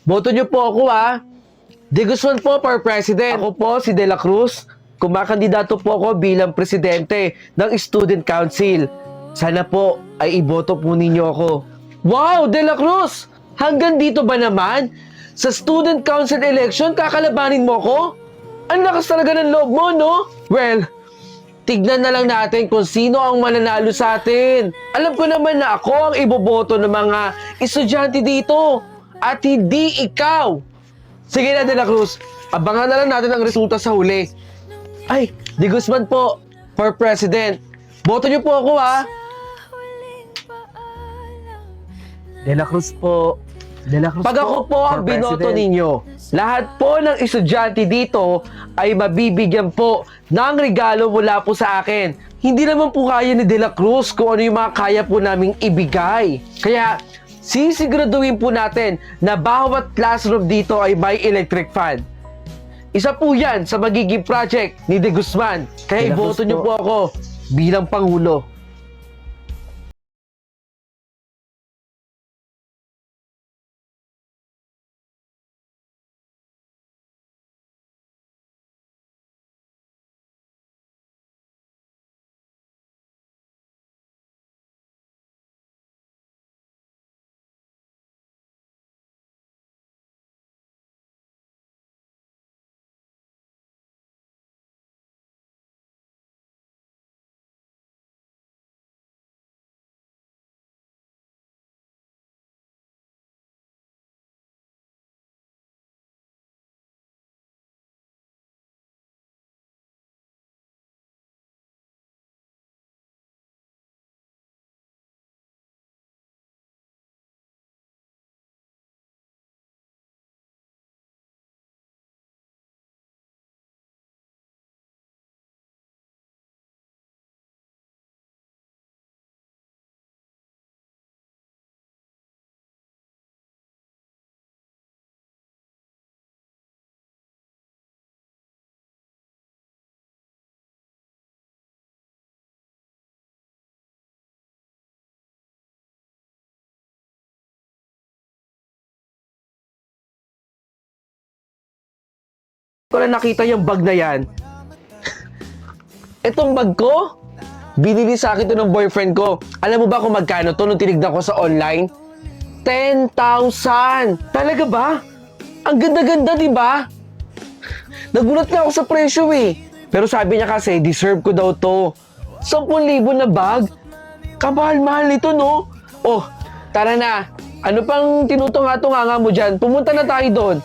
Boto niyo po ako ha. De Guzman po for President. Ako po si De La Cruz. Kumakandidato po ako bilang presidente ng Student Council. Sana po ay iboto po ninyo ako. Wow, De La Cruz! Hanggang dito ba naman? Sa Student Council election, kakalabanin mo ko? Ang lakas talaga ng loob mo, no? Well, tignan na lang natin kung sino ang mananalo sa atin. Alam ko naman na ako ang iboboto ng mga estudyante dito at hindi ikaw. Sige na, De La Cruz. Abangan na lang natin ang resulta sa huli. Ay, De Guzman po, for President. Boto niyo po ako, ha? De La Cruz po. De La Cruz Pag ako po ang for binoto President. ninyo, lahat po ng estudyante dito ay mabibigyan po ng regalo mula po sa akin. Hindi naman po kaya ni De La Cruz kung ano yung mga kaya po naming ibigay. Kaya, sisiguraduhin po natin na bawat classroom dito ay may electric fan. Isa po yan sa magiging project ni De Guzman. Kaya De La Cruz iboto niyo po. po ako bilang Pangulo. Ko na nakita yung bag na yan. Itong bag ko, binili sa akin to ng boyfriend ko. Alam mo ba kung magkano to nung tinignan ko sa online? 10,000! Talaga ba? Ang ganda-ganda, di ba? Nagulat nga ako sa presyo eh. Pero sabi niya kasi, deserve ko daw to. 10,000 na bag? Kamahal-mahal nito, no? Oh, tara na. Ano pang tinutunga-tunga mo dyan? Pumunta na tayo doon.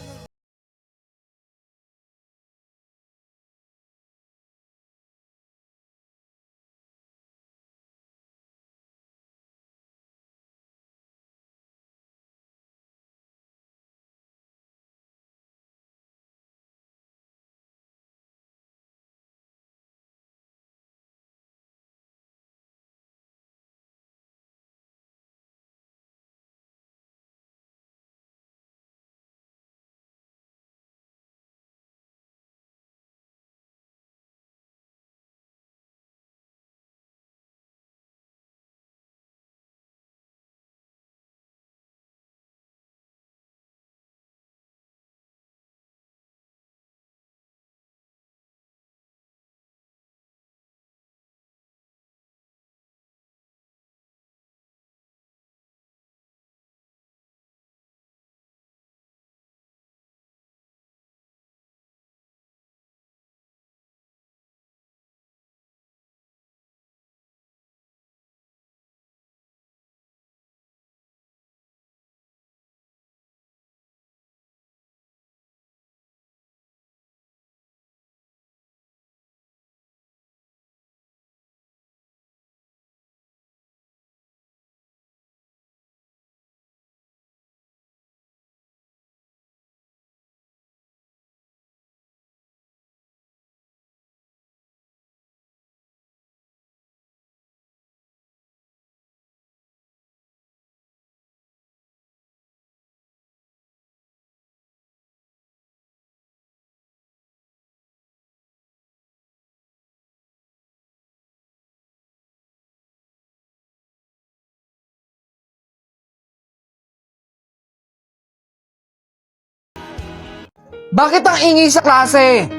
Bakit ang ingay sa klase?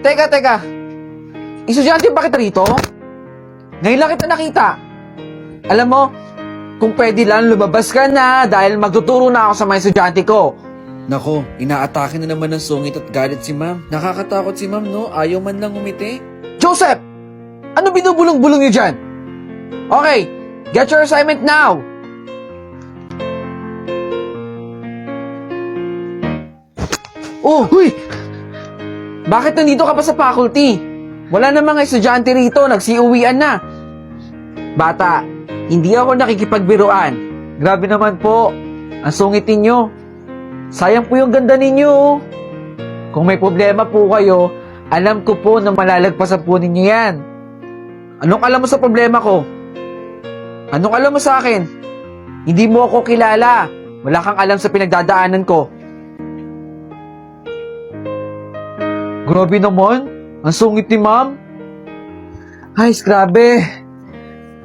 Teka. Estudyante ba kita rito? Ngayon lang kita nakita. Alam mo, kung pwede lang lumabas ka na dahil magtuturo na ako sa mga estudyante ko. Nako, inaatake na naman ng sungit at galit si ma'am. Nakakatakot si ma'am, no? Ayaw man lang umiti. Joseph! Ano binubulong-bulong niyo dyan? Okay, get your assignment now! Oh, huy! Bakit nandito ka pa sa faculty? Wala na mga estudyante rito, nagsiuwian na. Bata, hindi ako nakikipagbiruan. Grabe naman po, ang sungit ninyo. Sayang po yung ganda ninyo. Kung may problema po kayo, alam ko po na malalagpasan po ninyo yan. Anong alam mo sa problema ko? Anong alam mo sa akin? Hindi mo ako kilala. Wala kang alam sa pinagdadaanan ko. Grabe naman. Ang sungit ni ma'am. Ay, grabe.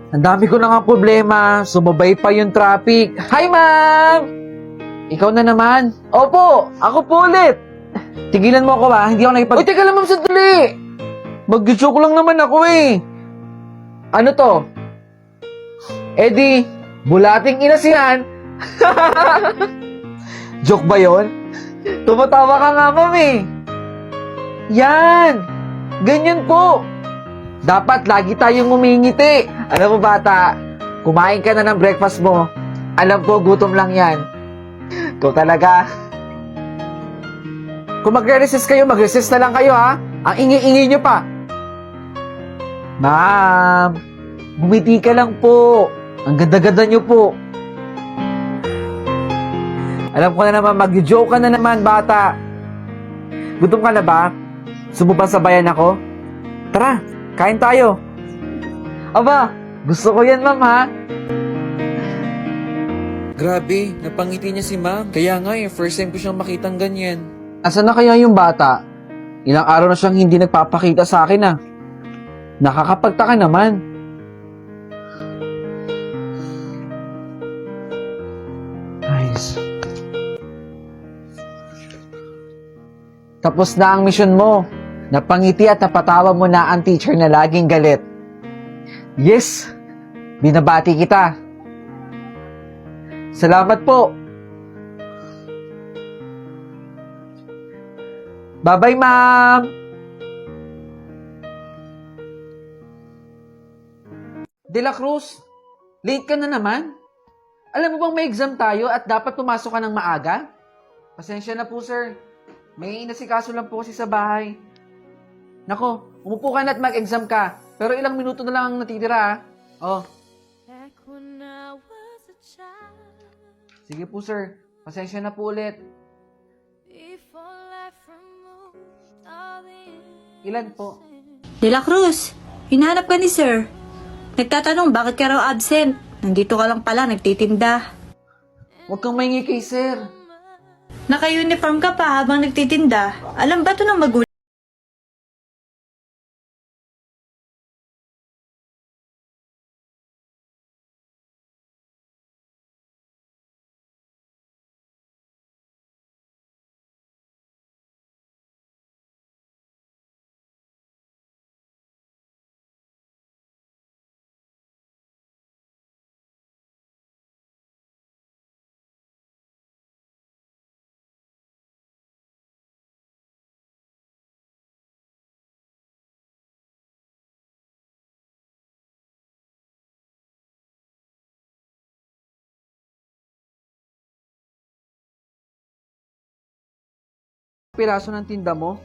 Ang dami ko na nga problema. Sumabay pa yung traffic. Hi, ma'am! Ikaw na naman. Opo, ako po ulit. Tigilan mo ako ba? Hindi ako nakipag... Uy, teka lang ma'am, sandali. Mag-joke lang naman ako eh. Ano to? Eddie, bulating inasihan. Joke ba yon? Tumatawa ka nga, ma'am eh. Yan! Ganyan po. Dapat lagi tayong umingiti. Alam mo bata, kumain ka na ng breakfast mo. Alam ko, gutom lang yan. Ikaw talaga. Kung magre-resist kayo, mag-resist na lang kayo ha. Ang ingi-ingi nyo pa. Ma'am, bumiti ka lang po. Ang ganda-ganda nyo po. Alam ko na naman, mag-joke ka na naman, bata. Gutom ka na ba? Sumuban sa bayan ako? Tara, kain tayo. Aba, gusto ko yan, ma'am, ha? Grabe, napangiti niya si ma'am. Kaya nga first time ko siyang makitang ganyan. Asan na kaya yung bata? Ilang araw na siyang hindi nagpapakita sa akin, ah. Nakakapagtaka naman. Nice. Tapos na ang mission mo. Napangiti at napatawa mo na ang teacher na laging galit. Yes, binabati kita. Salamat po. Bye-bye, ma'am. De La Cruz, late ka na naman? Alam mo bang may exam tayo at dapat pumasok ka ng maaga? Pasensya na po, sir. May inasikaso lang po kasi sa bahay. Nako, umupo ka na at mag-exam ka. Pero ilang minuto na lang ang natitira, ah. Oh. Sige po, sir. Pasensya na po ulit. Ilan po? De La Cruz, hinahanap ka ni sir. Nagtatanong bakit ka raw absent. Nandito ka lang pala, nagtitinda. Huwag kang maingi kay sir. Naka-uniform ka pa habang nagtitinda. Alam ba to ng magulang? Piraso ng tinda mo?